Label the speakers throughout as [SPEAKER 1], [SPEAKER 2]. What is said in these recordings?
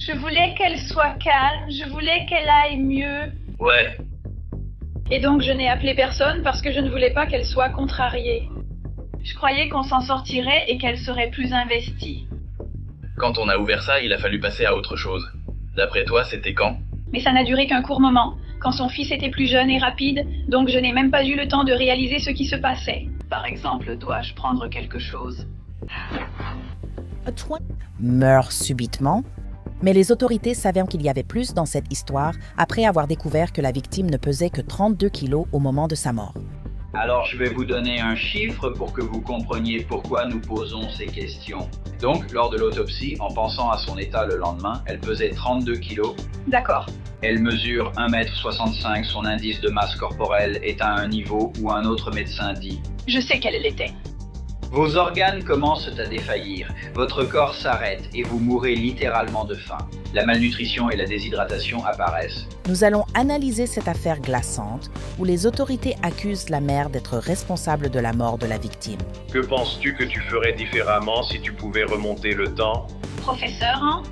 [SPEAKER 1] Je voulais qu'elle soit calme, je voulais qu'elle aille mieux.
[SPEAKER 2] Ouais.
[SPEAKER 1] Et donc je n'ai appelé personne parce que je ne voulais pas qu'elle soit contrariée. Je croyais qu'on s'en sortirait et qu'elle serait plus investie.
[SPEAKER 2] Quand on a ouvert ça, il a fallu passer à autre chose. D'après toi, c'était quand?
[SPEAKER 1] Mais ça n'a duré qu'un court moment, quand son fils était plus jeune et rapide, donc je n'ai même pas eu le temps de réaliser ce qui se passait. Par exemple, dois-je prendre quelque chose?
[SPEAKER 3] Meurt subitement, mais les autorités savaient qu'il y avait plus dans cette histoire après avoir découvert que la victime ne pesait que 32 kilos au moment de sa mort.
[SPEAKER 4] Alors je vais vous donner un chiffre pour que vous compreniez pourquoi nous posons ces questions. Donc, lors de l'autopsie, en pensant à son état le lendemain, elle pesait 32 kilos.
[SPEAKER 1] D'accord.
[SPEAKER 4] Elle mesure 1,65 m, son indice de masse corporelle est à un niveau où un autre médecin dit «
[SPEAKER 1] Je sais quelle elle était. »
[SPEAKER 4] Vos organes commencent à défaillir, votre corps s'arrête et vous mourrez littéralement de faim. La malnutrition et la déshydratation apparaissent.
[SPEAKER 3] Nous allons analyser cette affaire glaçante où les autorités accusent la mère d'être responsable de la mort de la victime.
[SPEAKER 5] Que penses-tu que tu ferais différemment si tu pouvais remonter le temps?
[SPEAKER 1] Professeur, hein?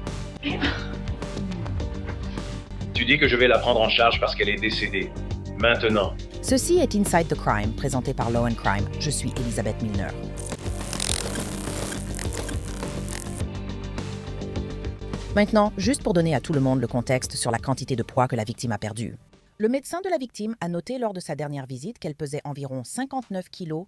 [SPEAKER 5] Tu dis que je vais la prendre en charge parce qu'elle est décédée. Maintenant.
[SPEAKER 3] Ceci est Inside the Crime, présenté par Law & Crime. Je suis Elisabeth Milner. Maintenant, juste pour donner à tout le monde le contexte sur la quantité de poids que la victime a perdu. Le médecin de la victime a noté lors de sa dernière visite qu'elle pesait environ 59 kilos,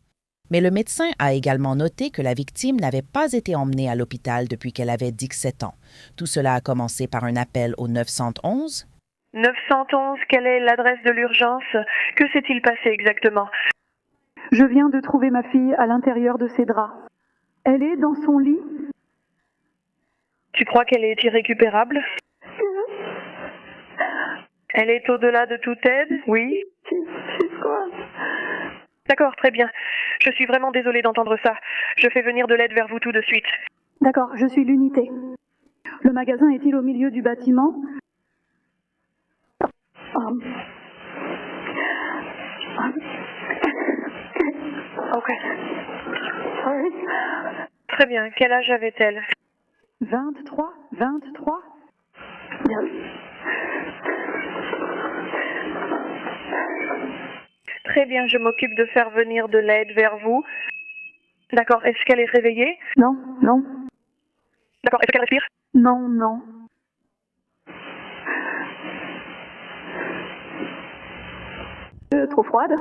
[SPEAKER 3] mais le médecin a également noté que la victime n'avait pas été emmenée à l'hôpital depuis qu'elle avait 17 ans. Tout cela a commencé par un appel au 911.
[SPEAKER 6] 911, quelle est l'adresse de l'urgence? Que s'est-il passé exactement?
[SPEAKER 7] Je viens de trouver ma fille à l'intérieur de ses draps. Elle est dans son lit.
[SPEAKER 6] Tu crois qu'elle est irrécupérable? Elle est au-delà de toute aide? Oui. D'accord, très bien. Je suis vraiment désolée d'entendre ça. Je fais venir de l'aide vers vous tout de suite.
[SPEAKER 7] D'accord, je suis l'unité. Le magasin est-il au milieu du bâtiment?
[SPEAKER 6] Ok. Très bien. Quel âge avait-elle?
[SPEAKER 7] 23.
[SPEAKER 6] Très bien, je m'occupe de faire venir de l'aide vers vous. D'accord, est-ce qu'elle est réveillée?
[SPEAKER 7] Non.
[SPEAKER 6] D'accord, est-ce qu'elle respire?
[SPEAKER 7] Non. Trop froide?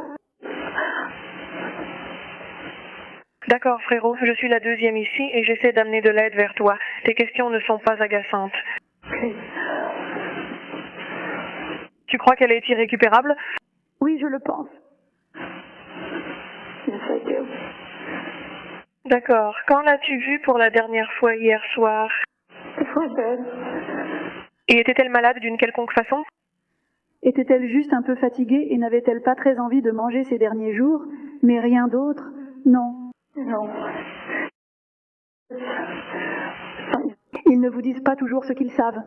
[SPEAKER 6] D'accord, frérot, je suis la deuxième ici et j'essaie d'amener de l'aide vers toi. Tes questions ne sont pas agaçantes. Tu crois qu'elle est irrécupérable?
[SPEAKER 7] Oui, je le pense.
[SPEAKER 6] D'accord. Quand l'as-tu vue pour la dernière fois hier soir? Et était-elle malade d'une quelconque façon?
[SPEAKER 7] Était-elle juste un peu fatiguée et n'avait-elle pas très envie de manger ces derniers jours? Mais rien d'autre? Non. Ils ne vous disent pas toujours ce qu'ils savent.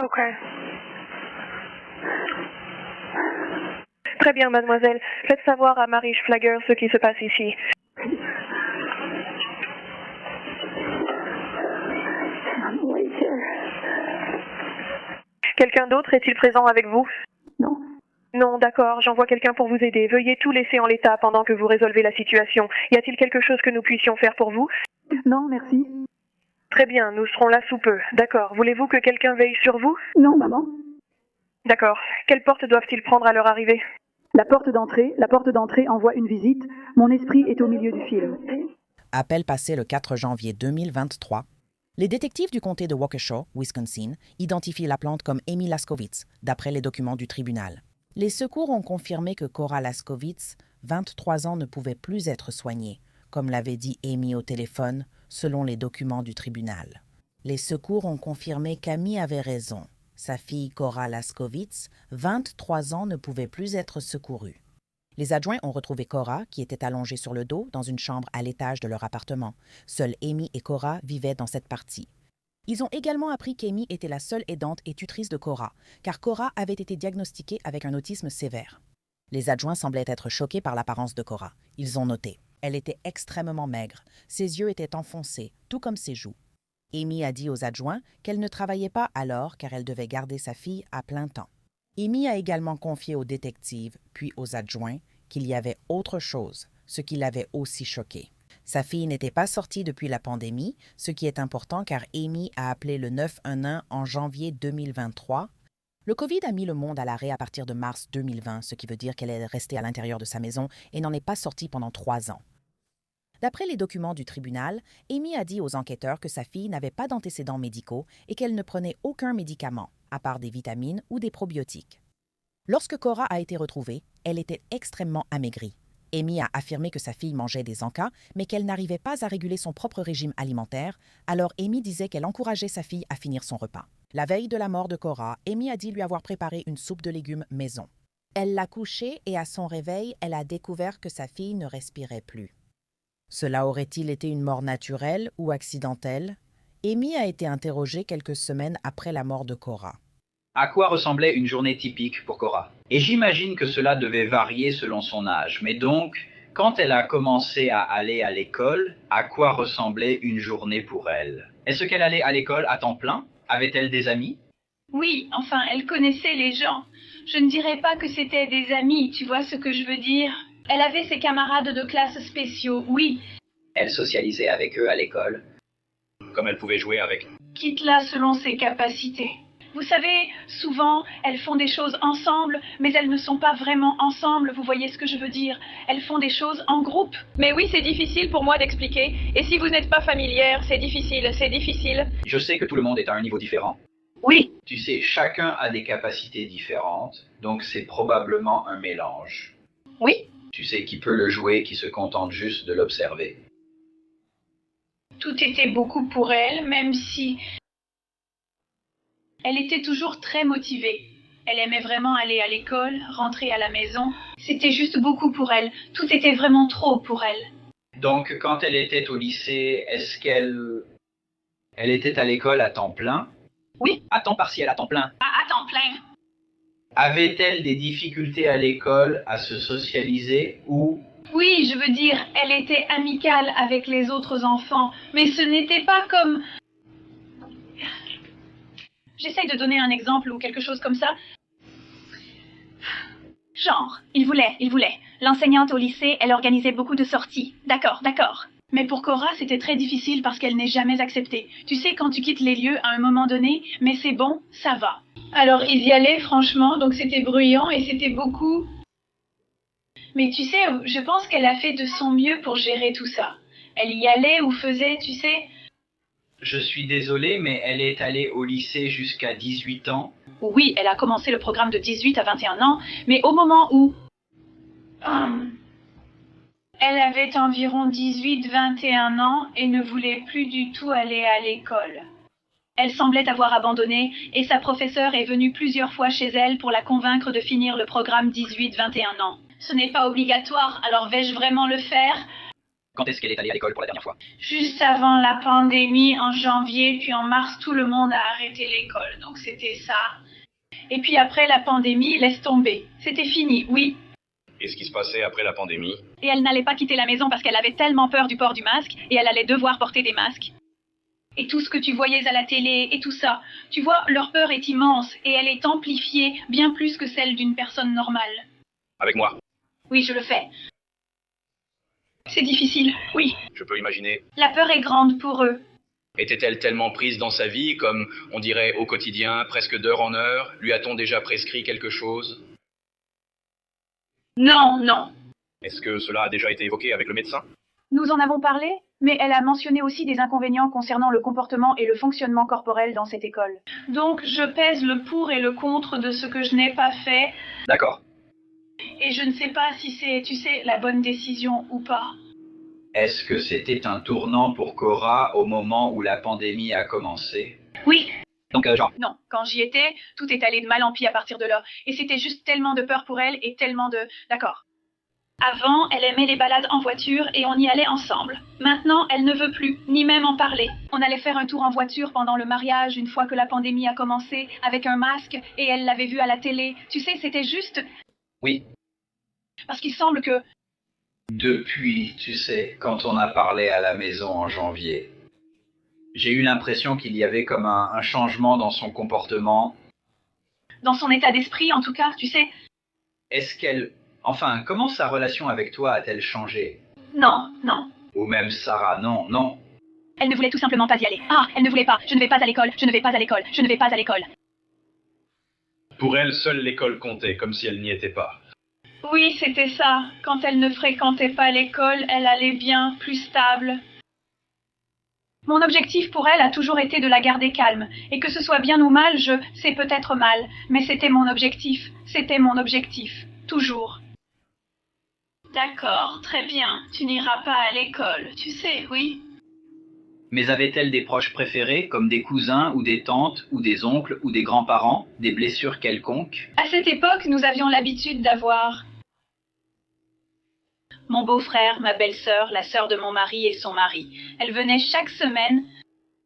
[SPEAKER 6] Ok. Très bien, mademoiselle. Faites savoir à Marie Flagger ce qui se passe ici. Quelqu'un d'autre est-il présent avec vous?
[SPEAKER 7] Non.
[SPEAKER 6] Non, d'accord, j'envoie quelqu'un pour vous aider. Veuillez tout laisser en l'état pendant que vous résolvez la situation. Y a-t-il quelque chose que nous puissions faire pour vous?
[SPEAKER 7] Non, merci.
[SPEAKER 6] Très bien, nous serons là sous peu. D'accord. Voulez-vous que quelqu'un veille sur vous?
[SPEAKER 7] Non, maman.
[SPEAKER 6] D'accord. Quelle porte doivent-ils prendre à leur arrivée?
[SPEAKER 7] La porte d'entrée envoie une visite. Mon esprit est au milieu du film.
[SPEAKER 3] Appel passé le 4 janvier 2023. Les détectives du comté de Waukesha, Wisconsin, identifient la plante comme Amy Laskowitz, d'après les documents du tribunal. Les secours ont confirmé que Cora Laskowitz, 23 ans, ne pouvait plus être soignée, comme l'avait dit Amy au téléphone, selon les documents du tribunal. Les secours ont confirmé qu'Amy avait raison. Sa fille Cora Laskowitz, 23 ans, ne pouvait plus être secourue. Les adjoints ont retrouvé Cora, qui était allongée sur le dos, dans une chambre à l'étage de leur appartement. Seuls Amy et Cora vivaient dans cette partie. Ils ont également appris qu'Amy était la seule aidante et tutrice de Cora, car Cora avait été diagnostiquée avec un autisme sévère. Les adjoints semblaient être choqués par l'apparence de Cora. Ils ont noté. Elle était extrêmement maigre. Ses yeux étaient enfoncés, tout comme ses joues. Amy a dit aux adjoints qu'elle ne travaillait pas alors car elle devait garder sa fille à plein temps. Amy a également confié aux détectives, puis aux adjoints, qu'il y avait autre chose, ce qui l'avait aussi choquée. Sa fille n'était pas sortie depuis la pandémie, ce qui est important car Amy a appelé le 911 en janvier 2023. Le COVID a mis le monde à l'arrêt à partir de mars 2020, ce qui veut dire qu'elle est restée à l'intérieur de sa maison et n'en est pas sortie pendant 3 ans. D'après les documents du tribunal, Amy a dit aux enquêteurs que sa fille n'avait pas d'antécédents médicaux et qu'elle ne prenait aucun médicament, à part des vitamines ou des probiotiques. Lorsque Cora a été retrouvée, elle était extrêmement amaigrie. Amy a affirmé que sa fille mangeait des encas, mais qu'elle n'arrivait pas à réguler son propre régime alimentaire, alors Amy disait qu'elle encourageait sa fille à finir son repas. La veille de la mort de Cora, Amy a dit lui avoir préparé une soupe de légumes maison. Elle l'a couchée et à son réveil, elle a découvert que sa fille ne respirait plus. Cela aurait-il été une mort naturelle ou accidentelle? Amy a été interrogée quelques semaines après la mort de Cora.
[SPEAKER 4] À quoi ressemblait une journée typique pour Cora? Et j'imagine que cela devait varier selon son âge. Mais donc, quand elle a commencé à aller à l'école, à quoi ressemblait une journée pour elle? Est-ce qu'elle allait à l'école à temps plein? Avait-elle des amis?
[SPEAKER 1] Oui, enfin, elle connaissait les gens. Je ne dirais pas que c'était des amis, tu vois ce que je veux dire? Elle avait ses camarades de classe spéciaux, oui.
[SPEAKER 4] Elle socialisait avec eux à l'école.
[SPEAKER 5] Comme elle pouvait jouer avec.
[SPEAKER 1] Quitte-la selon ses capacités. Vous savez, souvent, elles font des choses ensemble, mais elles ne sont pas vraiment ensemble, vous voyez ce que je veux dire? Elles font des choses en groupe. Mais oui, c'est difficile pour moi d'expliquer. Et si vous n'êtes pas familière, c'est difficile, c'est difficile.
[SPEAKER 4] Je sais que tout le monde est à un niveau différent.
[SPEAKER 1] Oui.
[SPEAKER 4] Tu sais, chacun a des capacités différentes, donc c'est probablement un mélange.
[SPEAKER 1] Oui.
[SPEAKER 4] Tu sais qui peut le jouer, qui se contente juste de l'observer.
[SPEAKER 1] Tout était beaucoup pour elle, même si... Elle était toujours très motivée. Elle aimait vraiment aller à l'école, rentrer à la maison. C'était juste beaucoup pour elle. Tout était vraiment trop pour elle.
[SPEAKER 4] Donc, quand elle était au lycée, est-ce qu'elle... Elle était à l'école à temps plein?
[SPEAKER 1] Oui.
[SPEAKER 4] À temps partiel, à temps plein.
[SPEAKER 1] À temps plein.
[SPEAKER 4] Avait-elle des difficultés à l'école à se socialiser ou...
[SPEAKER 1] Oui, je veux dire, elle était amicale avec les autres enfants, mais ce n'était pas comme... J'essaye de donner un exemple ou quelque chose comme ça. Genre, il voulait. L'enseignante au lycée, elle organisait beaucoup de sorties. D'accord. Mais pour Cora, c'était très difficile parce qu'elle n'est jamais acceptée. Tu sais, quand tu quittes les lieux à un moment donné, mais c'est bon, ça va. Alors, ils y allaient, franchement, donc c'était bruyant et c'était beaucoup... Mais tu sais, je pense qu'elle a fait de son mieux pour gérer tout ça. Elle y allait ou faisait, tu sais...
[SPEAKER 4] Je suis désolé, mais elle est allée au lycée jusqu'à 18 ans.
[SPEAKER 1] Oui, elle a commencé le programme de 18 à 21 ans, mais au moment où... Elle avait environ 18-21 ans et ne voulait plus du tout aller à l'école. Elle semblait avoir abandonné et sa professeure est venue plusieurs fois chez elle pour la convaincre de finir le programme 18-21 ans. Ce n'est pas obligatoire, alors vais-je vraiment le faire?
[SPEAKER 4] Quand est-ce qu'elle est allée à l'école pour la dernière fois?
[SPEAKER 1] Juste avant la pandémie, en janvier, puis en mars, tout le monde a arrêté l'école, donc c'était ça. Et puis après la pandémie, laisse tomber. C'était fini, oui.
[SPEAKER 5] Et ce qui se passait après la pandémie?
[SPEAKER 1] Et elle n'allait pas quitter la maison parce qu'elle avait tellement peur du port du masque, et elle allait devoir porter des masques. Et tout ce que tu voyais à la télé, et tout ça. Tu vois, leur peur est immense, et elle est amplifiée bien plus que celle d'une personne normale.
[SPEAKER 5] Avec moi?
[SPEAKER 1] Oui, je le fais. C'est difficile, oui.
[SPEAKER 5] Je peux imaginer.
[SPEAKER 1] La peur est grande pour eux.
[SPEAKER 5] Était-elle tellement prise dans sa vie, comme on dirait au quotidien, presque d'heure en heure? Lui a-t-on déjà prescrit quelque chose?
[SPEAKER 1] Non.
[SPEAKER 5] Est-ce que cela a déjà été évoqué avec le médecin?
[SPEAKER 1] Nous en avons parlé, mais elle a mentionné aussi des inconvénients concernant le comportement et le fonctionnement corporel dans cette école. Donc je pèse le pour et le contre de ce que je n'ai pas fait.
[SPEAKER 4] D'accord.
[SPEAKER 1] Et je ne sais pas si c'est, tu sais, la bonne décision ou pas.
[SPEAKER 4] Est-ce que c'était un tournant pour Cora au moment où la pandémie a commencé?
[SPEAKER 1] Oui.
[SPEAKER 4] Donc, genre...
[SPEAKER 1] Non, quand j'y étais, tout est allé de mal en pis à partir de là. Et c'était juste tellement de peur pour elle et tellement de... D'accord. Avant, elle aimait les balades en voiture et on y allait ensemble. Maintenant, elle ne veut plus, ni même en parler. On allait faire un tour en voiture pendant le mariage une fois que la pandémie a commencé, avec un masque, et elle l'avait vu à la télé. Tu sais, c'était juste...
[SPEAKER 4] Oui.
[SPEAKER 1] Parce qu'il semble que...
[SPEAKER 4] Depuis, tu sais, quand on a parlé à la maison en janvier, J'ai eu l'impression qu'il y avait comme un changement dans son comportement.
[SPEAKER 1] Dans son état d'esprit, en tout cas, tu sais.
[SPEAKER 4] Est-ce qu'elle... Enfin, comment sa relation avec toi a-t-elle changé?
[SPEAKER 1] Non, non.
[SPEAKER 4] Ou même Sarah, non, non.
[SPEAKER 1] Elle ne voulait tout simplement pas y aller. Ah, elle ne voulait pas. Je ne vais pas à l'école, je ne vais pas à l'école, je ne vais pas à l'école.
[SPEAKER 5] Pour elle, seule l'école comptait, comme si elle n'y était pas.
[SPEAKER 1] Oui, c'était ça. Quand elle ne fréquentait pas l'école, elle allait bien, plus stable. Mon objectif pour elle a toujours été de la garder calme. Et que ce soit bien ou mal, c'est peut-être mal. Mais c'était mon objectif. C'était mon objectif. Toujours. D'accord, très bien. Tu n'iras pas à l'école, tu sais, oui.
[SPEAKER 4] Mais avait-elle des proches préférés, comme des cousins ou des tantes ou des oncles ou des grands-parents, des blessures quelconques?
[SPEAKER 1] À cette époque, nous avions l'habitude d'avoir mon beau-frère, ma belle-sœur, la sœur de mon mari et son mari. Elle venait chaque semaine.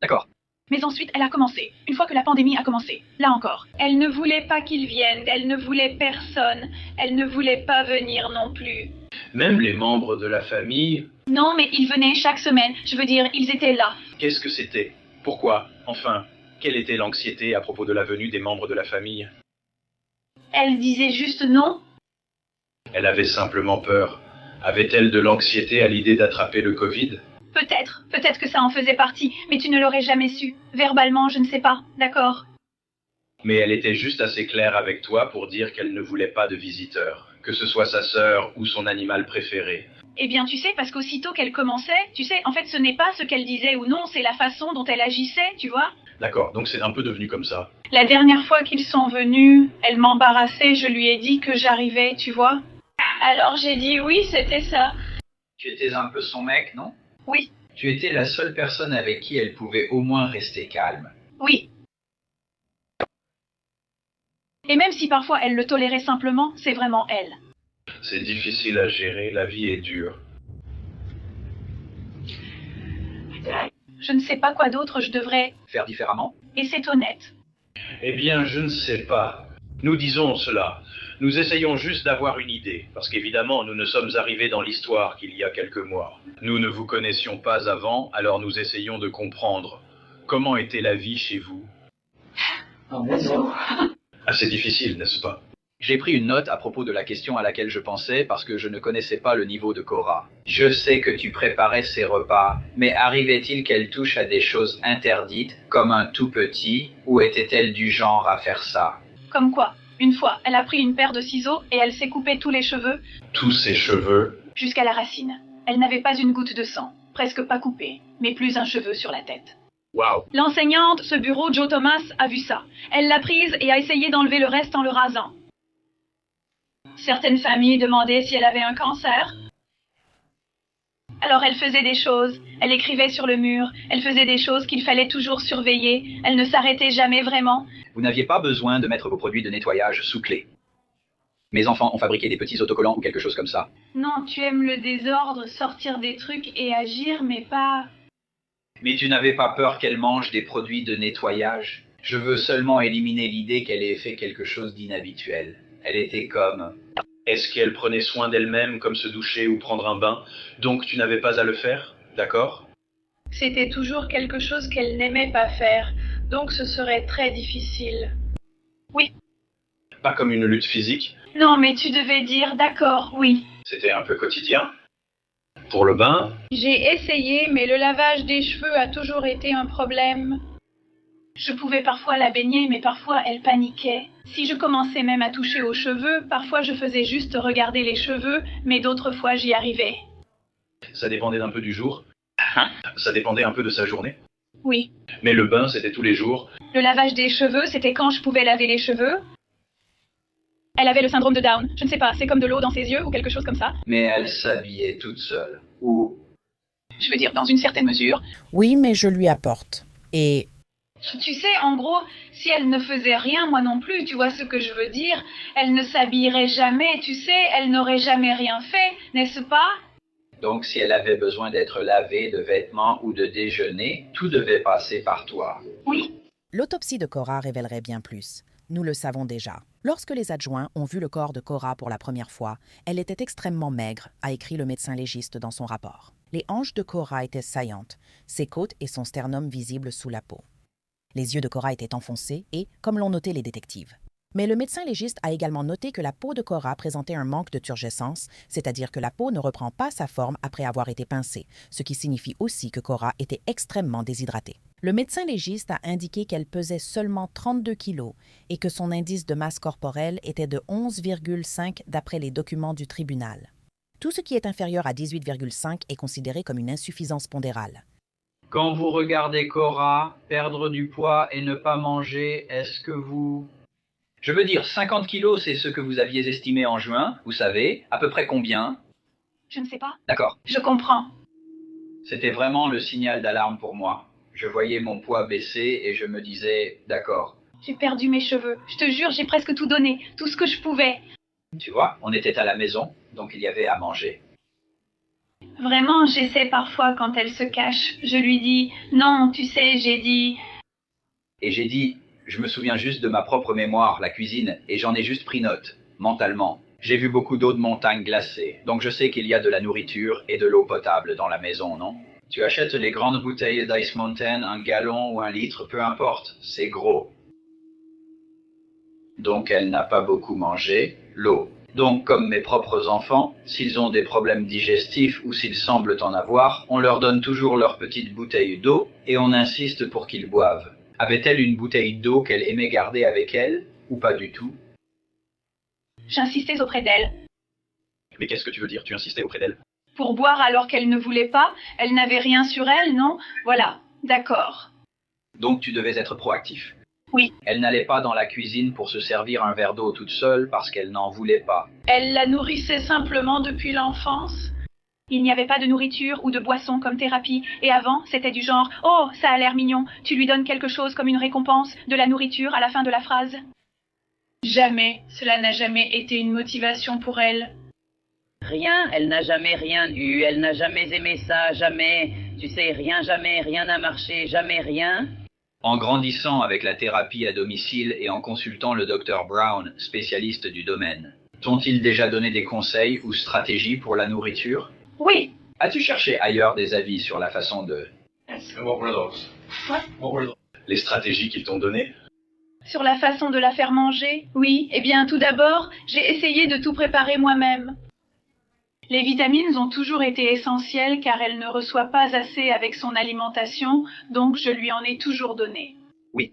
[SPEAKER 4] D'accord.
[SPEAKER 1] Mais ensuite, elle a commencé. Une fois que la pandémie a commencé, là encore. Elle ne voulait pas qu'ils viennent, elle ne voulait personne. Elle ne voulait pas venir non plus.
[SPEAKER 5] Même les membres de la famille,
[SPEAKER 1] Non, mais ils venaient chaque semaine. Je veux dire, ils étaient là.
[SPEAKER 5] qu'est-ce que c'était? Pourquoi? Enfin, quelle était l'anxiété à propos de la venue des membres de la famille?
[SPEAKER 1] Elle disait juste non.
[SPEAKER 5] Elle avait simplement peur. Avait-elle de l'anxiété à l'idée d'attraper le Covid?
[SPEAKER 1] Peut-être que ça en faisait partie, mais tu ne l'aurais jamais su. Verbalement, je ne sais pas, d'accord?
[SPEAKER 5] Mais elle était juste assez claire avec toi pour dire qu'elle ne voulait pas de visiteurs, que ce soit sa sœur ou son animal préféré.
[SPEAKER 1] Eh bien, tu sais, parce qu'aussitôt qu'elle commençait, tu sais, en fait, ce n'est pas ce qu'elle disait ou non, c'est la façon dont elle agissait, tu vois?
[SPEAKER 5] D'accord, donc c'est un peu devenu comme ça.
[SPEAKER 1] La dernière fois qu'ils sont venus, elle m'embarrassait, je lui ai dit que j'arrivais, tu vois? Alors j'ai dit oui, c'était ça.
[SPEAKER 4] Tu étais un peu son mec, non?
[SPEAKER 1] Oui,
[SPEAKER 4] Tu étais la seule personne avec qui elle pouvait au moins rester calme.
[SPEAKER 1] oui. Et même si parfois elle le tolérait simplement, c'est vraiment elle.
[SPEAKER 5] C'est difficile à gérer, la vie est dure.
[SPEAKER 1] Je ne sais pas quoi d'autre je devrais...
[SPEAKER 4] Faire différemment?
[SPEAKER 1] Et c'est honnête.
[SPEAKER 5] Eh bien, je ne sais pas. Nous disons cela. Nous essayons juste d'avoir une idée, parce qu'évidemment, nous ne sommes arrivés dans l'histoire qu'il y a quelques mois. Nous ne vous connaissions pas avant, alors nous essayons de comprendre. Comment était la vie chez vous? Assez difficile, n'est-ce pas?
[SPEAKER 4] J'ai pris une note à propos de la question à laquelle je pensais parce que je ne connaissais pas le niveau de Cora. Je sais que tu préparais ses repas, mais arrivait-il qu'elle touche à des choses interdites, comme un tout petit, ou était-elle du genre à faire ça?
[SPEAKER 1] Comme quoi, une fois, elle a pris une paire de ciseaux et elle s'est coupé tous les cheveux
[SPEAKER 5] Tous ses cheveux.
[SPEAKER 1] jusqu'à la racine. Elle n'avait pas une goutte de sang, presque pas coupée, mais plus un cheveu sur la tête.
[SPEAKER 5] Waouh!
[SPEAKER 1] L'enseignante, ce bureau, Joe Thomas, a vu ça. Elle l'a prise et a essayé d'enlever le reste en le rasant. Certaines familles demandaient si elle avait un cancer. Alors elle faisait des choses, elle écrivait sur le mur, elle faisait des choses qu'il fallait toujours surveiller, elle ne s'arrêtait jamais vraiment.
[SPEAKER 4] Vous n'aviez pas besoin de mettre vos produits de nettoyage sous clé. Mes enfants ont fabriqué des petits autocollants ou quelque chose comme ça.
[SPEAKER 1] Non, tu aimes le désordre, sortir des trucs et agir, mais pas...
[SPEAKER 4] Mais tu n'avais pas peur qu'elle mange des produits de nettoyage? Je veux seulement éliminer l'idée qu'elle ait fait quelque chose d'inhabituel. Elle était comme...
[SPEAKER 5] Est-ce qu'elle prenait soin d'elle-même, comme se doucher ou prendre un bain? Donc tu n'avais pas à le faire? D'accord?
[SPEAKER 1] C'était toujours quelque chose qu'elle n'aimait pas faire, donc ce serait très difficile. Oui.
[SPEAKER 5] Pas comme une lutte physique?
[SPEAKER 1] Non, mais tu devais dire d'accord, oui.
[SPEAKER 5] C'était un peu quotidien? Pour le bain?
[SPEAKER 1] J'ai essayé, mais le lavage des cheveux a toujours été un problème. Je pouvais parfois la baigner, mais parfois elle paniquait. Si je commençais même à toucher aux cheveux, parfois je faisais juste regarder les cheveux, mais d'autres fois j'y arrivais.
[SPEAKER 5] Ça dépendait un peu du jour? Ça dépendait un peu de sa journée?
[SPEAKER 1] Oui.
[SPEAKER 5] Mais le bain, c'était tous les jours?
[SPEAKER 1] Le lavage des cheveux, c'était quand je pouvais laver les cheveux. Elle avait le syndrome de Down. Je ne sais pas, c'est comme de l'eau dans ses yeux ou quelque chose comme ça.
[SPEAKER 4] Mais elle s'habillait toute seule. Ou...
[SPEAKER 1] Je veux dire, dans une certaine mesure.
[SPEAKER 3] Oui, mais je lui apporte. Et
[SPEAKER 1] Tu sais, en gros, si elle ne faisait rien, moi non plus, tu vois ce que je veux dire? Elle ne s'habillerait jamais, tu sais, elle n'aurait jamais rien fait, n'est-ce pas?
[SPEAKER 4] Donc si elle avait besoin d'être lavée de vêtements ou de déjeuner, tout devait passer par toi.
[SPEAKER 1] Oui.
[SPEAKER 3] l'autopsie de Cora révélerait bien plus. Nous le savons déjà. Lorsque les adjoints ont vu le corps de Cora pour la première fois, elle était extrêmement maigre, a écrit le médecin légiste dans son rapport. Les hanches de Cora étaient saillantes, ses côtes et son sternum visibles sous la peau. Les yeux de Cora étaient enfoncés et, comme l'ont noté les détectives. Mais le médecin légiste a également noté que la peau de Cora présentait un manque de turgescence, c'est-à-dire que la peau ne reprend pas sa forme après avoir été pincée, ce qui signifie aussi que Cora était extrêmement déshydratée. Le médecin légiste a indiqué qu'elle pesait seulement 32 kilos et que son indice de masse corporelle était de 11,5 d'après les documents du tribunal. Tout ce qui est inférieur à 18,5 est considéré comme une insuffisance pondérale.
[SPEAKER 4] Quand vous regardez Cora perdre du poids et ne pas manger, est-ce que vous... Je veux dire, 50 kilos, c'est ce que vous aviez estimé en juin, vous savez, à peu près combien?
[SPEAKER 1] Je ne sais pas.
[SPEAKER 4] D'accord.
[SPEAKER 1] Je comprends.
[SPEAKER 4] C'était vraiment le signal d'alarme pour moi. Je voyais mon poids baisser et je me disais, d'accord.
[SPEAKER 1] J'ai perdu mes cheveux. Je te jure, j'ai presque tout donné, tout ce que je pouvais.
[SPEAKER 4] Tu vois, on était à la maison, donc il y avait à manger.
[SPEAKER 1] Vraiment, j'essaie parfois quand elle se cache. Je lui dis, non, tu sais, j'ai dit...
[SPEAKER 4] Et j'ai dit, je me souviens juste de ma propre mémoire, la cuisine, et j'en ai juste pris note, mentalement. J'ai vu beaucoup d'eau de montagne glacée, donc je sais qu'il y a de la nourriture et de l'eau potable dans la maison, non? Tu achètes les grandes bouteilles d'Ice Mountain, un gallon ou un litre, peu importe, c'est gros. Donc elle n'a pas beaucoup mangé, l'eau. Donc comme mes propres enfants, s'ils ont des problèmes digestifs ou s'ils semblent en avoir, on leur donne toujours leur petite bouteille d'eau et on insiste pour qu'ils boivent. Avait-elle une bouteille d'eau qu'elle aimait garder avec elle, ou pas du tout?
[SPEAKER 1] J'insistais auprès d'elle.
[SPEAKER 5] Mais qu'est-ce que tu veux dire, tu insistais auprès d'elle?
[SPEAKER 1] Pour boire alors qu'elle ne voulait pas, elle n'avait rien sur elle, non? Voilà, d'accord.
[SPEAKER 4] Donc tu devais être proactif.
[SPEAKER 1] Oui.
[SPEAKER 4] Elle n'allait pas dans la cuisine pour se servir un verre d'eau toute seule parce qu'elle n'en voulait pas.
[SPEAKER 1] Elle la nourrissait simplement depuis l'enfance. Il n'y avait pas de nourriture ou de boisson comme thérapie, et avant, c'était du genre « Oh, ça a l'air mignon, tu lui donnes quelque chose comme une récompense, de la nourriture à la fin de la phrase. » Jamais, cela n'a jamais été une motivation pour elle.
[SPEAKER 8] Rien, elle n'a jamais rien eu, elle n'a jamais aimé ça, jamais, tu sais, rien, jamais, rien n'a marché, jamais rien.
[SPEAKER 4] En grandissant avec la thérapie à domicile et en consultant le Dr Brown, spécialiste du domaine, t'ont-ils déjà donné des conseils ou stratégies pour la nourriture?
[SPEAKER 1] Oui.
[SPEAKER 4] As-tu cherché ailleurs des avis sur la façon de...
[SPEAKER 5] Les stratégies qu'ils t'ont données?
[SPEAKER 1] Sur la façon de la faire manger? Oui. Eh bien, tout d'abord, j'ai essayé de tout préparer moi-même. Les vitamines ont toujours été essentielles car elle ne reçoit pas assez avec son alimentation, donc je lui en ai toujours donné.
[SPEAKER 4] Oui.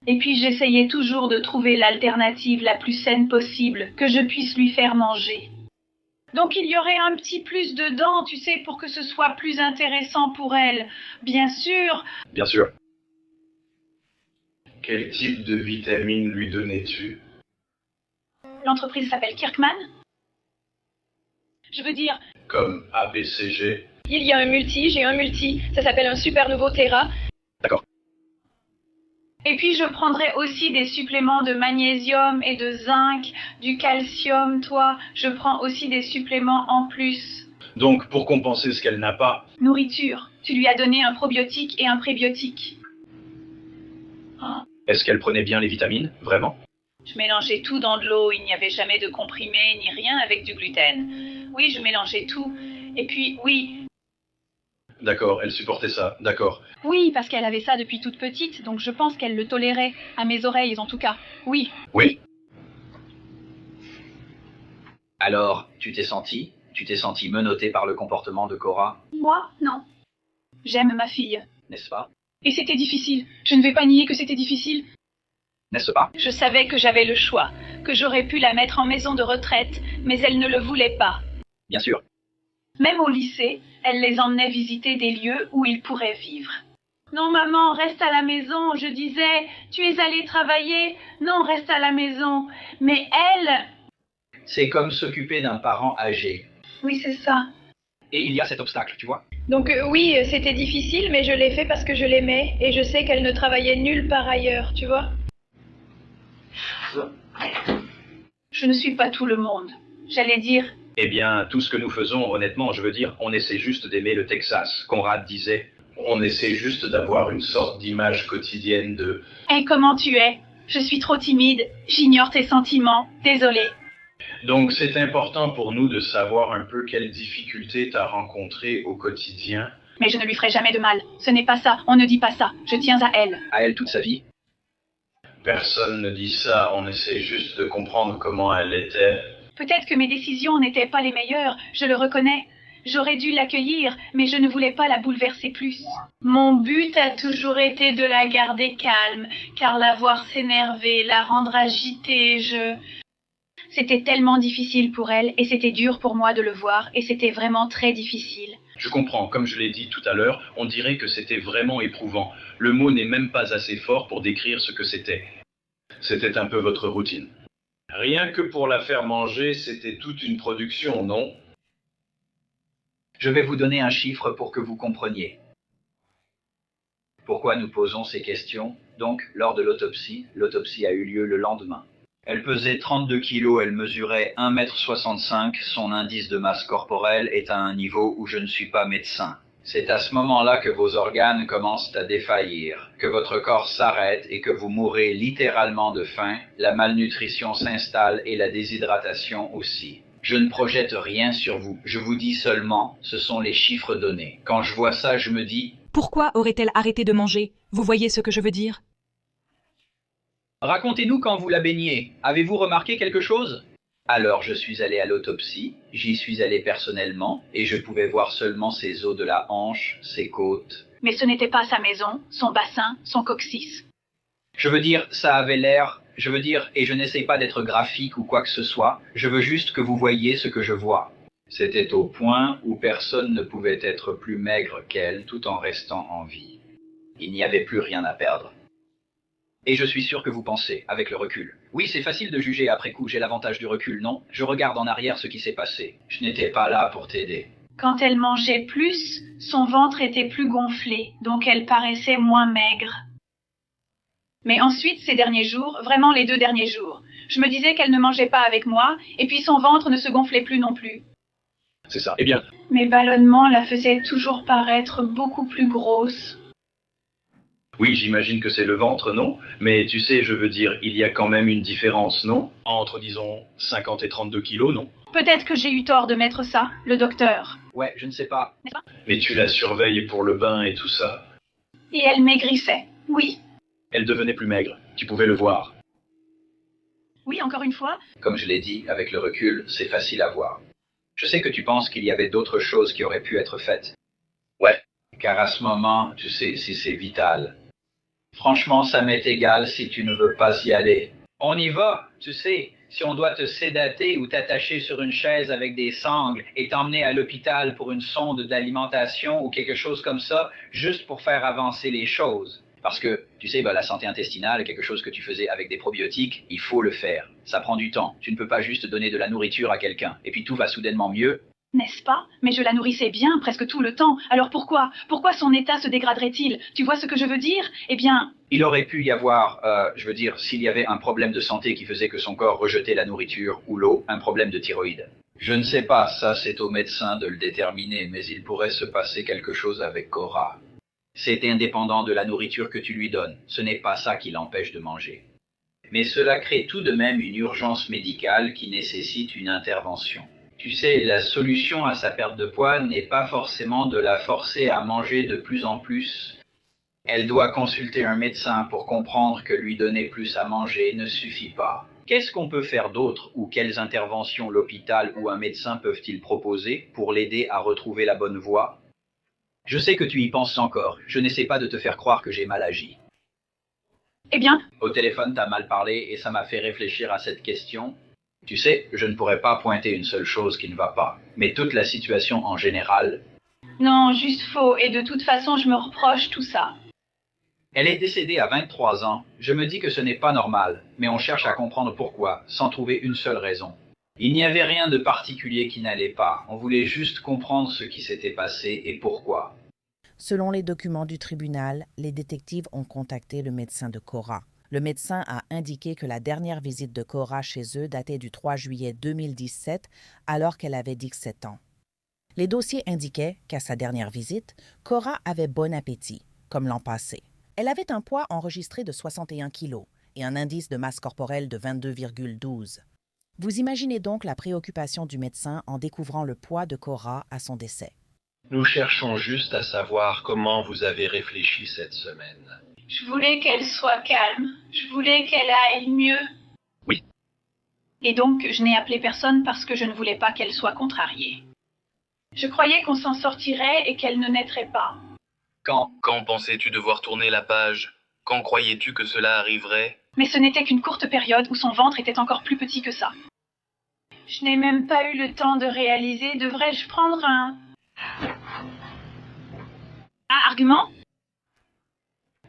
[SPEAKER 1] Et puis j'essayais toujours de trouver l'alternative la plus saine possible que je puisse lui faire manger. Donc il y aurait un petit plus dedans, tu sais, pour que ce soit plus intéressant pour elle. Bien sûr.
[SPEAKER 5] Bien sûr. Quel type de vitamine lui donnais-tu?
[SPEAKER 1] L'entreprise s'appelle Kirkman. Je veux dire...
[SPEAKER 5] Comme ABCG?
[SPEAKER 1] Il y a un multi, j'ai un multi. Ça s'appelle un super nouveau Terra.
[SPEAKER 5] D'accord.
[SPEAKER 1] Et puis je prendrai aussi des suppléments de magnésium et de zinc, du calcium, toi. Je prends aussi des suppléments en plus.
[SPEAKER 5] Donc, pour compenser ce qu'elle n'a pas...
[SPEAKER 1] Nourriture. Tu lui as donné un probiotique et un prébiotique. Oh.
[SPEAKER 5] Est-ce qu'elle prenait bien les vitamines, vraiment?
[SPEAKER 1] Je mélangeais tout dans de l'eau, il n'y avait jamais de comprimé ni rien avec du gluten. Oui, je mélangeais tout. Et puis, oui...
[SPEAKER 5] D'accord, elle supportait ça, d'accord.
[SPEAKER 1] Oui, parce qu'elle avait ça depuis toute petite, donc je pense qu'elle le tolérait, à mes oreilles en tout cas. Oui.
[SPEAKER 5] Oui.
[SPEAKER 4] Alors, tu t'es senti menotté par le comportement de Cora?
[SPEAKER 1] Moi, non. J'aime ma fille.
[SPEAKER 4] N'est-ce pas?
[SPEAKER 1] Et c'était difficile. Je ne vais pas nier que c'était difficile.
[SPEAKER 4] N'est-ce pas?
[SPEAKER 1] Je savais que j'avais le choix, que j'aurais pu la mettre en maison de retraite, mais elle ne le voulait pas.
[SPEAKER 4] Bien sûr.
[SPEAKER 1] Même au lycée, elle les emmenait visiter des lieux où ils pourraient vivre. Non, maman, reste à la maison, je disais. Tu es allée travailler. Non, reste à la maison. Mais elle...
[SPEAKER 4] C'est comme s'occuper d'un parent âgé.
[SPEAKER 1] Oui, c'est ça.
[SPEAKER 4] Et il y a cet obstacle, tu vois?
[SPEAKER 1] Donc oui, c'était difficile, mais je l'ai fait parce que je l'aimais. Et je sais qu'elle ne travaillait nulle part ailleurs, tu vois? Je ne suis pas tout le monde. J'allais dire...
[SPEAKER 5] Eh bien, tout ce que nous faisons, honnêtement, je veux dire, on essaie juste d'aimer le Texas. Conrad disait, on essaie juste d'avoir une sorte d'image quotidienne de...
[SPEAKER 1] Et comment tu es? Je suis trop timide, j'ignore tes sentiments, désolée.
[SPEAKER 5] Donc c'est important pour nous de savoir un peu quelles difficultés t'as rencontrées au quotidien.
[SPEAKER 1] Mais je ne lui ferai jamais de mal. Ce n'est pas ça, on ne dit pas ça. Je tiens à elle.
[SPEAKER 4] À elle toute sa vie.
[SPEAKER 5] Personne ne dit ça, on essaie juste de comprendre comment elle était.
[SPEAKER 1] Peut-être que mes décisions n'étaient pas les meilleures, je le reconnais. J'aurais dû l'accueillir, mais je ne voulais pas la bouleverser plus. Mon but a toujours été de la garder calme, car la voir s'énerver, la rendre agitée, C'était tellement difficile pour elle, et c'était dur pour moi de le voir, et c'était vraiment très difficile.
[SPEAKER 5] Je comprends, comme je l'ai dit tout à l'heure, on dirait que c'était vraiment éprouvant. Le mot n'est même pas assez fort pour décrire ce que c'était. C'était un peu votre routine. Rien que pour la faire manger, c'était toute une production, non?
[SPEAKER 4] Je vais vous donner un chiffre pour que vous compreniez. Pourquoi nous posons ces questions? Donc, lors de l'autopsie a eu lieu le lendemain. Elle pesait 32 kilos, elle mesurait 1,65 m, son indice de masse corporelle est à un niveau où je ne suis pas médecin. C'est à ce moment-là que vos organes commencent à défaillir, que votre corps s'arrête et que vous mourrez littéralement de faim, la malnutrition s'installe et la déshydratation aussi. Je ne projette rien sur vous, je vous dis seulement, ce sont les chiffres donnés. Quand je vois ça, je me dis...
[SPEAKER 9] Pourquoi aurait-elle arrêté de manger? Vous voyez ce que je veux dire?
[SPEAKER 4] Racontez-nous quand vous la baigniez. Avez-vous remarqué quelque chose? Alors je suis allé à l'autopsie, j'y suis allé personnellement, et je pouvais voir seulement ses os de la hanche, ses côtes.
[SPEAKER 1] Mais ce n'était pas sa maison, son bassin, son coccyx.
[SPEAKER 4] Je veux dire, ça avait l'air... et je n'essaie pas d'être graphique ou quoi que ce soit, je veux juste que vous voyiez ce que je vois. C'était au point où personne ne pouvait être plus maigre qu'elle tout en restant en vie. Il n'y avait plus rien à perdre. Et je suis sûr que vous pensez, avec le recul. Oui, c'est facile de juger après coup, j'ai l'avantage du recul, non? Je regarde en arrière ce qui s'est passé. Je n'étais pas là pour t'aider.
[SPEAKER 1] Quand elle mangeait plus, son ventre était plus gonflé, donc elle paraissait moins maigre. Mais ensuite, ces derniers jours, vraiment les 2 derniers jours, je me disais qu'elle ne mangeait pas avec moi, et puis son ventre ne se gonflait plus non plus.
[SPEAKER 5] C'est ça. Eh bien,
[SPEAKER 1] Mes ballonnements la faisaient toujours paraître beaucoup plus grosse.
[SPEAKER 5] oui, j'imagine que c'est le ventre, non? Mais tu sais, je veux dire, il y a quand même une différence, non? Entre, disons, 50 et 32 kilos, non?
[SPEAKER 1] Peut-être que j'ai eu tort de mettre ça, le docteur.
[SPEAKER 4] Ouais, je ne sais pas.
[SPEAKER 5] Mais tu la surveilles pour le bain et tout ça.
[SPEAKER 1] Et elle maigrissait, oui.
[SPEAKER 5] Elle devenait plus maigre, tu pouvais le voir.
[SPEAKER 1] Oui, encore une fois.
[SPEAKER 4] Comme je l'ai dit, avec le recul, c'est facile à voir. Je sais que tu penses qu'il y avait d'autres choses qui auraient pu être faites.
[SPEAKER 5] Ouais.
[SPEAKER 4] Car à ce moment, tu sais, si c'est vital. Franchement, ça m'est égal si tu ne veux pas y aller. On y va, tu sais. Si on doit te sédater ou t'attacher sur une chaise avec des sangles et t'emmener à l'hôpital pour une sonde d'alimentation ou quelque chose comme ça, juste pour faire avancer les choses. Parce que, tu sais, la santé intestinale, quelque chose que tu faisais avec des probiotiques, il faut le faire. Ça prend du temps. Tu ne peux pas juste donner de la nourriture à quelqu'un. Et puis tout va soudainement mieux.
[SPEAKER 1] N'est-ce pas? Mais je la nourrissais bien, presque tout le temps. Alors pourquoi? Pourquoi son état se dégraderait-il? Tu vois ce que je veux dire? Eh bien...
[SPEAKER 4] Il aurait pu y avoir, s'il y avait un problème de santé qui faisait que son corps rejetait la nourriture ou l'eau, un problème de thyroïde. Je ne sais pas, ça c'est au médecin de le déterminer, mais il pourrait se passer quelque chose avec Cora. C'est indépendant de la nourriture que tu lui donnes, ce n'est pas ça qui l'empêche de manger. Mais cela crée tout de même une urgence médicale qui nécessite une intervention. Tu sais, la solution à sa perte de poids n'est pas forcément de la forcer à manger de plus en plus. Elle doit consulter un médecin pour comprendre que lui donner plus à manger ne suffit pas. Qu'est-ce qu'on peut faire d'autre ou quelles interventions l'hôpital ou un médecin peuvent-ils proposer pour l'aider à retrouver la bonne voie? Je sais que tu y penses encore. Je n'essaie pas de te faire croire que j'ai mal agi.
[SPEAKER 1] Eh bien...
[SPEAKER 4] Au téléphone, t'as mal parlé et ça m'a fait réfléchir à cette question. Tu sais, je ne pourrais pas pointer une seule chose qui ne va pas, mais toute la situation en général.
[SPEAKER 1] Non, juste faux, et de toute façon, je me reproche tout ça.
[SPEAKER 4] Elle est décédée à 23 ans. Je me dis que ce n'est pas normal, mais on cherche à comprendre pourquoi, sans trouver une seule raison. Il n'y avait rien de particulier qui n'allait pas. On voulait juste comprendre ce qui s'était passé et pourquoi.
[SPEAKER 3] Selon les documents du tribunal, les détectives ont contacté le médecin de Cora. Le médecin a indiqué que la dernière visite de Cora chez eux datait du 3 juillet 2017, alors qu'elle avait 17 ans. Les dossiers indiquaient qu'à sa dernière visite, Cora avait bon appétit, comme l'an passé. Elle avait un poids enregistré de 61 kilos. et un indice de masse corporelle de 22,12. Vous imaginez donc la préoccupation du médecin en découvrant le poids de Cora à son décès.
[SPEAKER 5] Nous cherchons juste à savoir comment vous avez réfléchi cette semaine.
[SPEAKER 1] Je voulais qu'elle soit calme. Je voulais qu'elle aille mieux.
[SPEAKER 5] Oui.
[SPEAKER 1] Et donc, je n'ai appelé personne parce que je ne voulais pas qu'elle soit contrariée. Je croyais qu'on s'en sortirait et qu'elle ne naîtrait pas.
[SPEAKER 2] Quand pensais-tu devoir tourner la page? Quand croyais-tu que cela arriverait?
[SPEAKER 1] Mais ce n'était qu'une courte période où son ventre était encore plus petit que ça. Je n'ai même pas eu le temps de réaliser. Devrais-je prendre un... argument?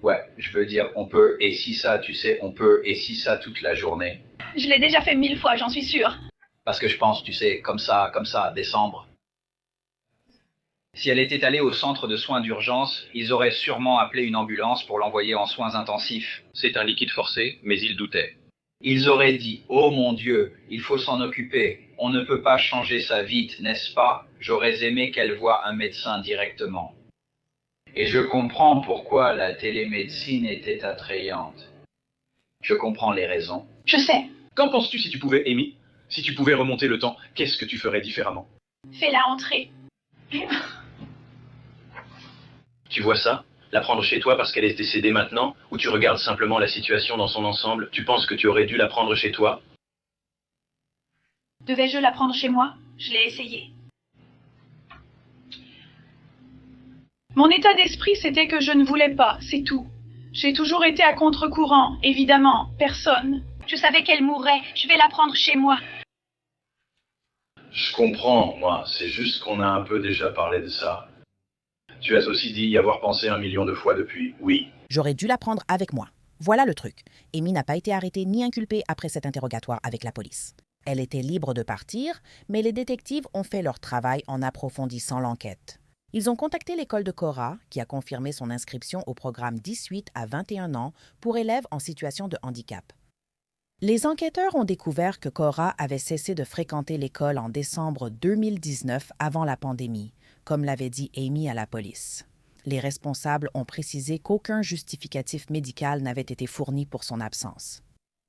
[SPEAKER 4] Ouais, je veux dire, on peut, et si ça, tu sais, on peut, et si ça toute la journée.
[SPEAKER 1] Je l'ai déjà fait 1000 fois, j'en suis sûre.
[SPEAKER 4] Parce que je pense, tu sais, comme ça, décembre. Si elle était allée au centre de soins d'urgence, ils auraient sûrement appelé une ambulance pour l'envoyer en soins intensifs.
[SPEAKER 5] C'est un liquide forcé, mais ils doutaient.
[SPEAKER 4] Ils auraient dit, oh mon Dieu, il faut s'en occuper. On ne peut pas changer ça vite, n'est-ce pas? J'aurais aimé qu'elle voie un médecin directement. Et je comprends pourquoi la télémédecine était attrayante. Je comprends les raisons.
[SPEAKER 1] Je sais.
[SPEAKER 5] Qu'en penses-tu si tu pouvais, Amy? Si tu pouvais remonter le temps, qu'est-ce que tu ferais différemment?
[SPEAKER 1] Fais-la entrer.
[SPEAKER 5] Tu vois ça? La prendre chez toi parce qu'elle est décédée maintenant? Ou tu regardes simplement la situation dans son ensemble? Tu penses que tu aurais dû la prendre chez toi?
[SPEAKER 1] Devais-je la prendre chez moi? Je l'ai essayé. Mon état d'esprit, c'était que je ne voulais pas, c'est tout. J'ai toujours été à contre-courant, évidemment, personne. Je savais qu'elle mourrait, je vais la prendre chez moi.
[SPEAKER 5] Je comprends, moi. C'est juste qu'on a un peu déjà parlé de ça. Tu as aussi dit y avoir pensé 1 million de fois depuis, oui.
[SPEAKER 3] J'aurais dû la prendre avec moi. Voilà le truc. Amy n'a pas été arrêtée ni inculpée après cet interrogatoire avec la police. Elle était libre de partir, mais les détectives ont fait leur travail en approfondissant l'enquête. Ils ont contacté l'école de Cora, qui a confirmé son inscription au programme 18 à 21 ans pour élèves en situation de handicap. Les enquêteurs ont découvert que Cora avait cessé de fréquenter l'école en décembre 2019 avant la pandémie, comme l'avait dit Amy à la police. Les responsables ont précisé qu'aucun justificatif médical n'avait été fourni pour son absence.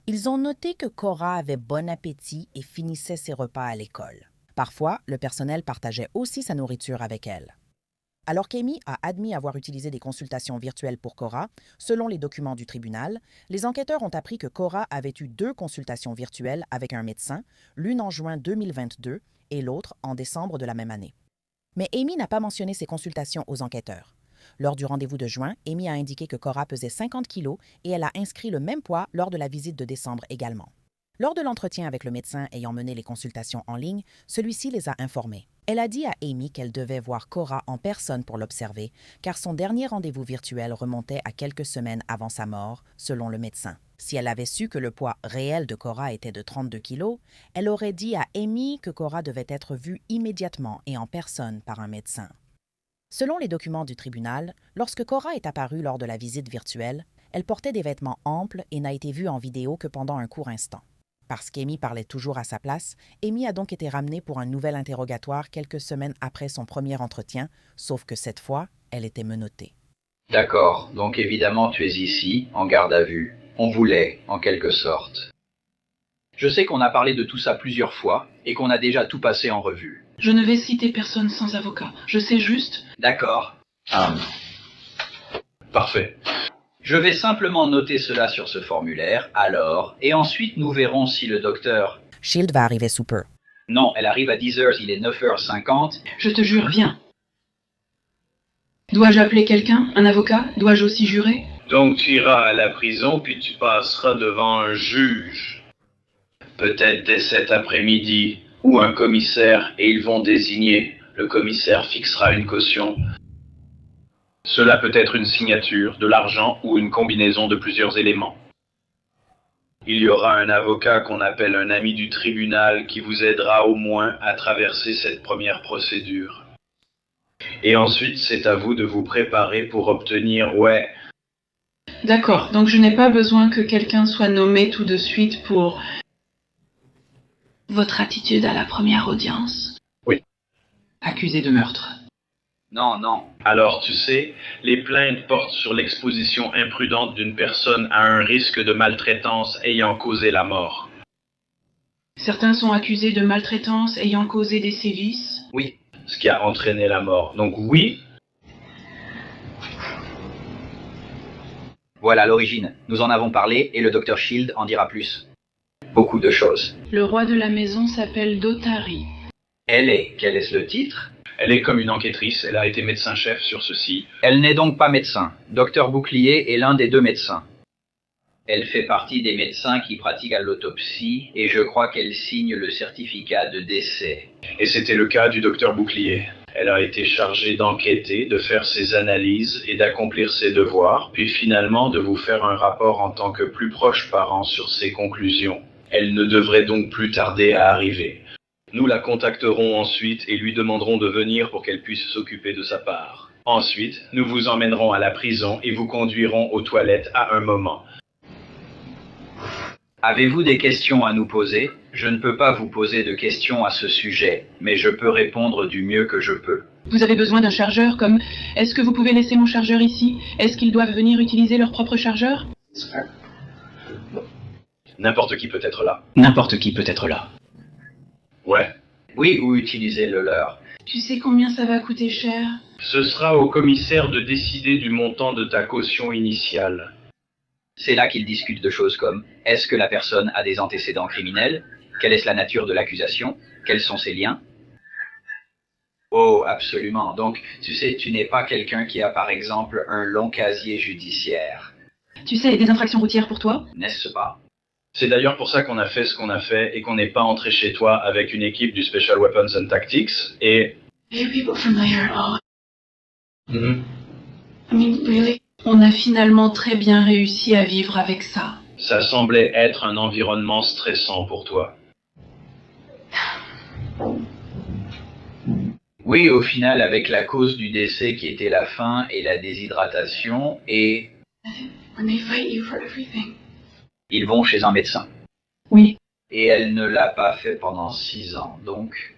[SPEAKER 3] Ils ont noté que Cora avait bon appétit et finissait ses repas à l'école. Parfois, le personnel partageait aussi sa nourriture avec elle. Alors qu'Amy a admis avoir utilisé des consultations virtuelles pour Cora, selon les documents du tribunal, les enquêteurs ont appris que Cora avait eu 2 consultations virtuelles avec un médecin, l'une en juin 2022 et l'autre en décembre de la même année. Mais Amy n'a pas mentionné ces consultations aux enquêteurs. Lors du rendez-vous de juin, Amy a indiqué que Cora pesait 50 kilos et elle a inscrit le même poids lors de la visite de décembre également. Lors de l'entretien avec le médecin ayant mené les consultations en ligne, celui-ci les a informés. Elle a dit à Amy qu'elle devait voir Cora en personne pour l'observer, car son dernier rendez-vous virtuel remontait à quelques semaines avant sa mort, selon le médecin. Si elle avait su que le poids réel de Cora était de 32 kilos, elle aurait dit à Amy que Cora devait être vue immédiatement et en personne par un médecin. Selon les documents du tribunal, lorsque Cora est apparue lors de la visite virtuelle, elle portait des vêtements amples et n'a été vue en vidéo que pendant un court instant. Parce qu'Amy parlait toujours à sa place, Amy a donc été ramenée pour un nouvel interrogatoire quelques semaines après son premier entretien, sauf que cette fois, elle était menottée.
[SPEAKER 4] D'accord, donc évidemment tu es ici, en garde à vue. On voulait, en quelque sorte. Je sais qu'on a parlé de tout ça plusieurs fois et qu'on a déjà tout passé en revue.
[SPEAKER 10] Je ne vais citer personne sans avocat. Je sais juste...
[SPEAKER 4] D'accord.
[SPEAKER 5] Parfait.
[SPEAKER 4] Je vais simplement noter cela sur ce formulaire, alors, et ensuite nous verrons si le docteur...
[SPEAKER 3] Shield va arriver sous peu.
[SPEAKER 4] Non, elle arrive à 10h, il est 9h50.
[SPEAKER 10] Je te jure, viens. Dois-je appeler quelqu'un? Un avocat? Dois-je aussi jurer?
[SPEAKER 5] Donc tu iras à la prison, puis tu passeras devant un juge. Peut-être dès cet après-midi, ou un commissaire, et ils vont désigner. Le commissaire fixera une caution. Cela peut être une signature, de l'argent ou une combinaison de plusieurs éléments. Il y aura un avocat qu'on appelle un ami du tribunal qui vous aidera au moins à traverser cette première procédure. Et ensuite, c'est à vous de vous préparer pour obtenir,
[SPEAKER 10] D'accord, donc je n'ai pas besoin que quelqu'un soit nommé tout de suite pour... Votre attitude à la première audience?
[SPEAKER 5] Oui.
[SPEAKER 10] Accusé de meurtre.
[SPEAKER 4] Non, non.
[SPEAKER 5] Alors, tu sais, les plaintes portent sur l'exposition imprudente d'une personne à un risque de maltraitance ayant causé la mort.
[SPEAKER 10] Certains sont accusés de maltraitance ayant causé des sévices.
[SPEAKER 5] Oui, ce qui a entraîné la mort. Donc oui.
[SPEAKER 4] Voilà l'origine. Nous en avons parlé et le Dr Shield en dira plus. Beaucoup de choses.
[SPEAKER 10] Le roi de la maison s'appelle Dotari.
[SPEAKER 4] Elle est, quel est le titre?
[SPEAKER 5] Elle est comme une enquêtrice, elle a été médecin-chef sur ceci.
[SPEAKER 4] Elle n'est donc pas médecin. Docteur Bouclier est l'un des deux médecins. Elle fait partie des médecins qui pratiquent l'autopsie et je crois qu'elle signe le certificat de décès.
[SPEAKER 5] Et c'était le cas du docteur Bouclier. Elle a été chargée d'enquêter, de faire ses analyses et d'accomplir ses devoirs, puis finalement de vous faire un rapport en tant que plus proche parent sur ses conclusions. Elle ne devrait donc plus tarder à arriver. Nous la contacterons ensuite et lui demanderons de venir pour qu'elle puisse s'occuper de sa part. Ensuite, nous vous emmènerons à la prison et vous conduirons aux toilettes à un moment.
[SPEAKER 4] Avez-vous des questions à nous poser? Je ne peux pas vous poser de questions à ce sujet, mais je peux répondre du mieux que je peux.
[SPEAKER 10] Vous avez besoin d'un chargeur comme « Est-ce que vous pouvez laisser mon chargeur ici? Est-ce qu'ils doivent venir utiliser leur propre chargeur ?»
[SPEAKER 5] N'importe qui peut être là.
[SPEAKER 4] N'importe qui peut être là.
[SPEAKER 5] Ouais.
[SPEAKER 4] Oui, ou utiliser le leur.
[SPEAKER 10] Tu sais combien ça va coûter cher?
[SPEAKER 5] Ce sera au commissaire de décider du montant de ta caution initiale.
[SPEAKER 4] C'est là qu'ils discutent de choses comme « Est-ce que la personne a des antécédents criminels? Quelle est la nature de l'accusation? Quels sont ses liens ?» Oh, absolument. Donc, tu sais, tu n'es pas quelqu'un qui a par exemple un long casier judiciaire.
[SPEAKER 10] Tu sais, des infractions routières pour toi?
[SPEAKER 4] N'est-ce pas?
[SPEAKER 5] C'est d'ailleurs pour ça qu'on a fait ce qu'on a fait et qu'on n'est pas entré chez toi avec une équipe du Special Weapons and Tactics et...
[SPEAKER 10] On a finalement très bien réussi à vivre avec ça.
[SPEAKER 5] Ça semblait être un environnement stressant pour toi.
[SPEAKER 4] Oui, au final, avec la cause du décès qui était la faim et la déshydratation, et... Ils vont chez un médecin.
[SPEAKER 10] Oui.
[SPEAKER 4] Et elle ne l'a pas fait pendant 6 ans, donc...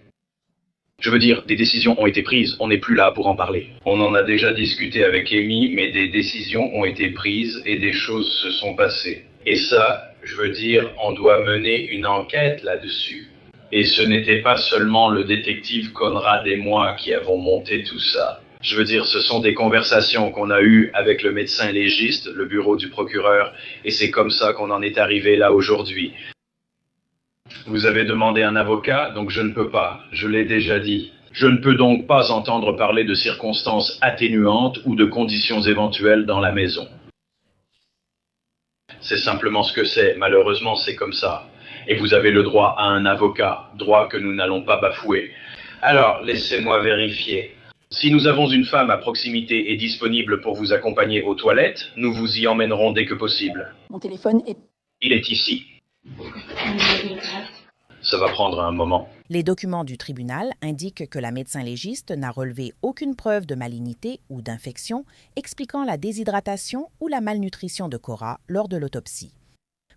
[SPEAKER 5] Je veux dire, des décisions ont été prises, on n'est plus là pour en parler. On en a déjà discuté avec Amy, mais des décisions ont été prises et des choses se sont passées. Et ça, je veux dire, on doit mener une enquête là-dessus. Et ce n'était pas seulement le détective Conrad et moi qui avons monté tout ça. Je veux dire, ce sont des conversations qu'on a eues avec le médecin légiste, le bureau du procureur, et c'est comme ça qu'on en est arrivé là aujourd'hui. Vous avez demandé un avocat, donc je ne peux pas, je l'ai déjà dit. Je ne peux donc pas entendre parler de circonstances atténuantes ou de conditions éventuelles dans la maison. C'est simplement ce que c'est, malheureusement c'est comme ça. Et vous avez le droit à un avocat, droit que nous n'allons pas bafouer. Alors, laissez-moi vérifier. Si nous avons une femme à proximité et disponible pour vous accompagner aux toilettes, nous vous y emmènerons dès que possible.
[SPEAKER 11] Mon téléphone est...
[SPEAKER 5] Il est ici. Ça va prendre un moment.
[SPEAKER 3] Les documents du tribunal indiquent que la médecin légiste n'a relevé aucune preuve de malignité ou d'infection expliquant la déshydratation ou la malnutrition de Cora lors de l'autopsie.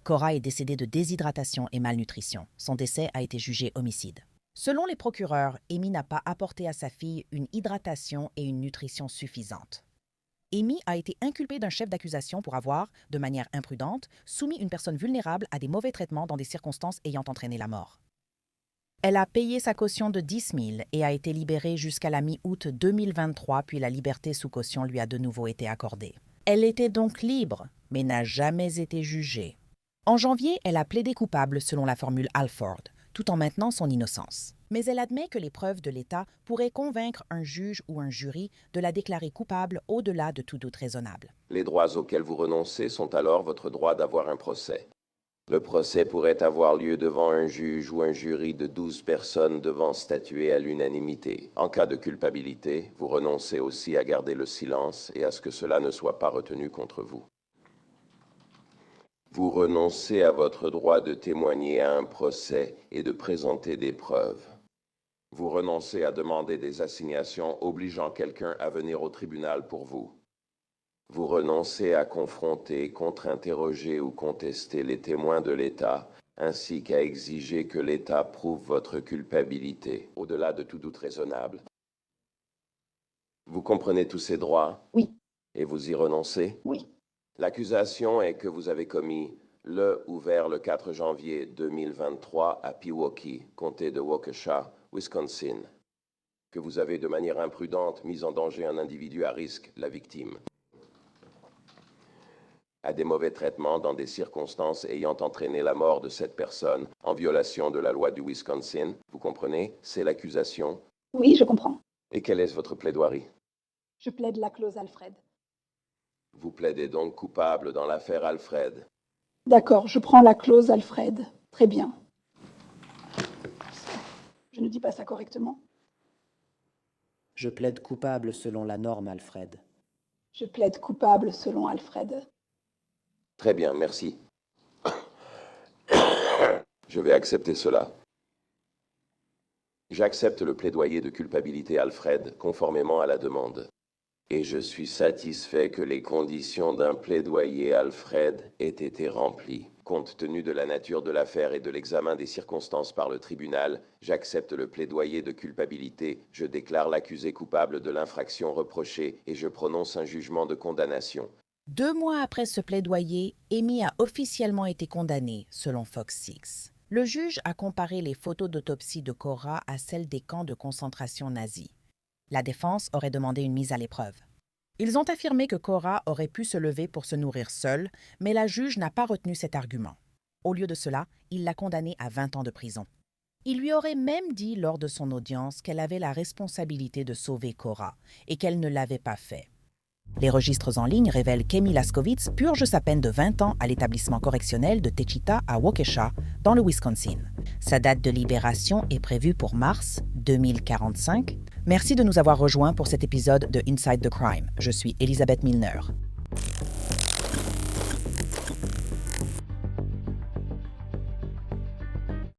[SPEAKER 3] Cora est décédée de déshydratation et malnutrition. Son décès a été jugé homicide. Selon les procureurs, Amy n'a pas apporté à sa fille une hydratation et une nutrition suffisantes. Amy a été inculpée d'un chef d'accusation pour avoir, de manière imprudente, soumis une personne vulnérable à des mauvais traitements dans des circonstances ayant entraîné la mort. Elle a payé sa caution de 10 000 et a été libérée jusqu'à la mi-août 2023, puis la liberté sous caution lui a de nouveau été accordée. Elle était donc libre, mais n'a jamais été jugée. En janvier, elle a plaidé coupable selon la formule Alford, tout en maintenant son innocence. Mais elle admet que les preuves de l'État pourraient convaincre un juge ou un jury de la déclarer coupable au-delà de tout doute raisonnable.
[SPEAKER 12] Les droits auxquels vous renoncez sont alors votre droit d'avoir un procès. Le procès pourrait avoir lieu devant un juge ou un jury de 12 personnes devant statuer à l'unanimité. En cas de culpabilité, vous renoncez aussi à garder le silence et à ce que cela ne soit pas retenu contre vous. Vous renoncez à votre droit de témoigner à un procès et de présenter des preuves. Vous renoncez à demander des assignations obligeant quelqu'un à venir au tribunal pour vous. Vous renoncez à confronter, contre-interroger ou contester les témoins de l'État, ainsi qu'à exiger que l'État prouve votre culpabilité, au-delà de tout doute raisonnable. Vous comprenez tous ces droits?
[SPEAKER 11] Oui.
[SPEAKER 12] Et vous y renoncez?
[SPEAKER 11] Oui.
[SPEAKER 12] L'accusation est que vous avez commis le ou vers le 4 janvier 2023 à Pewaukee, comté de Waukesha, Wisconsin, que vous avez de manière imprudente mis en danger un individu à risque, la victime, à des mauvais traitements dans des circonstances ayant entraîné la mort de cette personne en violation de la loi du Wisconsin. Vous comprenez? C'est l'accusation.
[SPEAKER 11] Oui, je comprends.
[SPEAKER 12] Et quelle est votre plaidoirie?
[SPEAKER 11] Je plaide la clause Alfred.
[SPEAKER 12] Vous plaidez donc coupable dans l'affaire Alfred.
[SPEAKER 11] D'accord, je prends la clause Alfred. Très bien. Je ne dis pas ça correctement.
[SPEAKER 13] Je plaide coupable selon la norme Alfred.
[SPEAKER 11] Je plaide coupable selon Alfred.
[SPEAKER 12] Très bien, merci. Je vais accepter cela. J'accepte le plaidoyer de culpabilité Alfred, conformément à la demande. Et je suis satisfait que les conditions d'un plaidoyer Alfred aient été remplies. Compte tenu de la nature de l'affaire et de l'examen des circonstances par le tribunal, j'accepte le plaidoyer de culpabilité, je déclare l'accusé coupable de l'infraction reprochée et je prononce un jugement de condamnation.
[SPEAKER 3] 2 mois après ce plaidoyer, Amy a officiellement été condamnée, selon Fox 6. Le juge a comparé les photos d'autopsie de Cora à celles des camps de concentration nazis. La défense aurait demandé une mise à l'épreuve. Ils ont affirmé que Cora aurait pu se lever pour se nourrir seule, mais la juge n'a pas retenu cet argument. Au lieu de cela, il l'a condamnée à 20 ans de prison. Il lui aurait même dit lors de son audience qu'elle avait la responsabilité de sauver Cora et qu'elle ne l'avait pas fait. Les registres en ligne révèlent qu'Amy Laskowitz purge sa peine de 20 ans à l'établissement correctionnel de Techita à Waukesha, dans le Wisconsin. Sa date de libération est prévue pour mars 2045. Merci de nous avoir rejoints pour cet épisode de Inside the Crime. Je suis Elisabeth Milner.